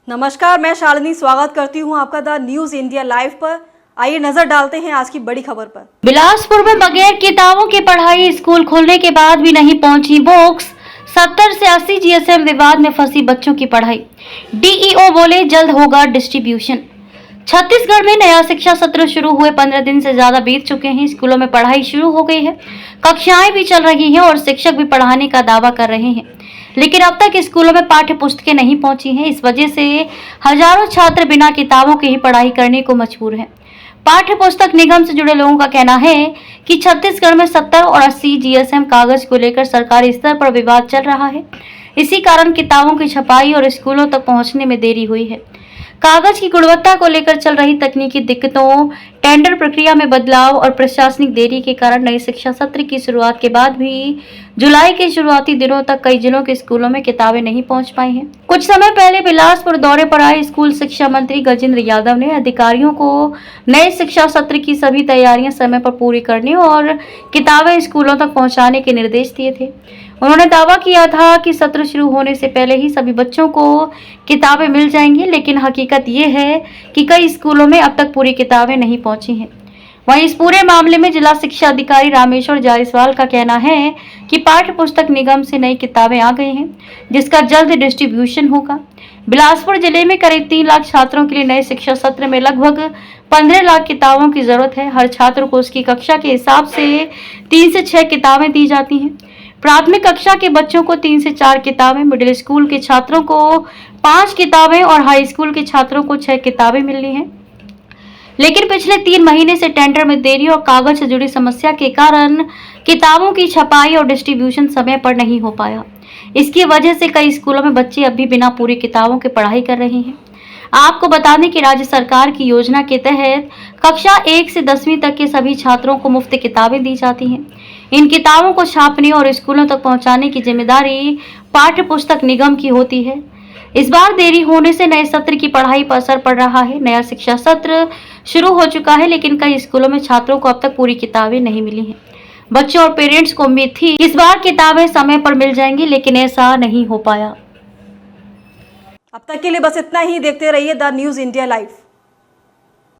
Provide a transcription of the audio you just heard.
नमस्कार, मैं शालिनी स्वागत करती हूं आपका द न्यूज इंडिया लाइव पर। आइए नजर डालते हैं आज की बड़ी खबर पर। बिलासपुर में बगैर किताबों की पढ़ाई, स्कूल खुलने के बाद भी नहीं पहुंची बुक्स। 70 से 80 जीएसएम विवाद में फंसी बच्चों की पढ़ाई। डीईओ बोले जल्द होगा डिस्ट्रीब्यूशन। छत्तीसगढ़ में नया शिक्षा सत्र शुरू हुए 15 दिन से ज्यादा बीत चुके हैं। स्कूलों में पढ़ाई शुरू हो गई है, कक्षाएं भी चल रही हैं और शिक्षक भी पढ़ाने का दावा कर रहे हैं, लेकिन अब तक स्कूलों में पाठ्य पुस्तकें नहीं पहुंची हैं। इस वजह से हजारों छात्र बिना किताबों के ही पढ़ाई करने को मजबूर हैं। पाठ्य पुस्तक निगम से जुड़े लोगों का कहना है कि छत्तीसगढ़ में 70 और 80 जीएसएम कागज को लेकर सरकारी स्तर पर विवाद चल रहा है। इसी कारण किताबों की छपाई और स्कूलों तक पहुंचने में देरी हुई है। कागज की गुणवत्ता को लेकर चल रही तकनीकी दिक्कतों, टेंडर प्रक्रिया में बदलाव और प्रशासनिक देरी के कारण नए शिक्षा सत्र की शुरुआत के बाद भी जुलाई के शुरुआती दिनों तक कई जिलों के स्कूलों में किताबें नहीं पहुंच पाई हैं। कुछ समय पहले बिलासपुर दौरे पर आए स्कूल शिक्षा मंत्री गजेंद्र यादव ने अधिकारियों को नए शिक्षा सत्र की सभी तैयारियां समय पर पूरी करने और किताबें स्कूलों तक पहुंचाने के निर्देश दिए थे। उन्होंने दावा किया था कि सत्र शुरू होने से पहले ही सभी बच्चों को किताबें मिल जाएंगी, लेकिन हकीकत ये है कि कई स्कूलों में अब तक पूरी किताबें नहीं पहुंची हैं। वहीं इस पूरे मामले में जिला शिक्षा अधिकारी रामेश्वर जायसवाल का कहना है कि पाठ्य पुस्तक निगम से नई किताबें आ गई हैं, जिसका जल्द डिस्ट्रीब्यूशन होगा। बिलासपुर जिले में करीब 3 लाख छात्रों के लिए नए शिक्षा सत्र में लगभग 15 लाख किताबों की जरूरत है। हर छात्र को उसकी कक्षा के हिसाब से 3 से 6 किताबें दी जाती हैं। प्राथमिक कक्षा के बच्चों को 3 से 4 किताबें, मिडिल स्कूल के छात्रों को 5 किताबें और हाई स्कूल के छात्रों को 6 किताबें मिलनी हैं। लेकिन पिछले 3 महीने से टेंडर में देरी और कागज से जुड़ी समस्या के कारण किताबों की छपाई और डिस्ट्रीब्यूशन समय पर नहीं हो पाया। इसकी वजह से कई स्कूलों में बच्चे अभी बिना पूरी किताबों के पढ़ाई कर रहे हैं। आपको बता दें कि राज्य सरकार की योजना के तहत कक्षा 1 से 10वीं तक के सभी छात्रों को मुफ्त किताबें दी जाती हैं। इन किताबों को छापने और स्कूलों तक पहुंचाने की जिम्मेदारी पाठ्य पुस्तक निगम की होती है। इस बार देरी होने से नए सत्र की पढ़ाई पर असर पड़ रहा है। नया शिक्षा सत्र शुरू हो चुका है, लेकिन कई स्कूलों में छात्रों को अब तक पूरी किताबें नहीं मिली हैं। बच्चों और पेरेंट्स को उम्मीद थी इस बार किताबें समय पर मिल जाएंगी, लेकिन ऐसा नहीं हो पाया। अब तक के लिए बस इतना ही। देखते रहिए द न्यूज इंडिया लाइव।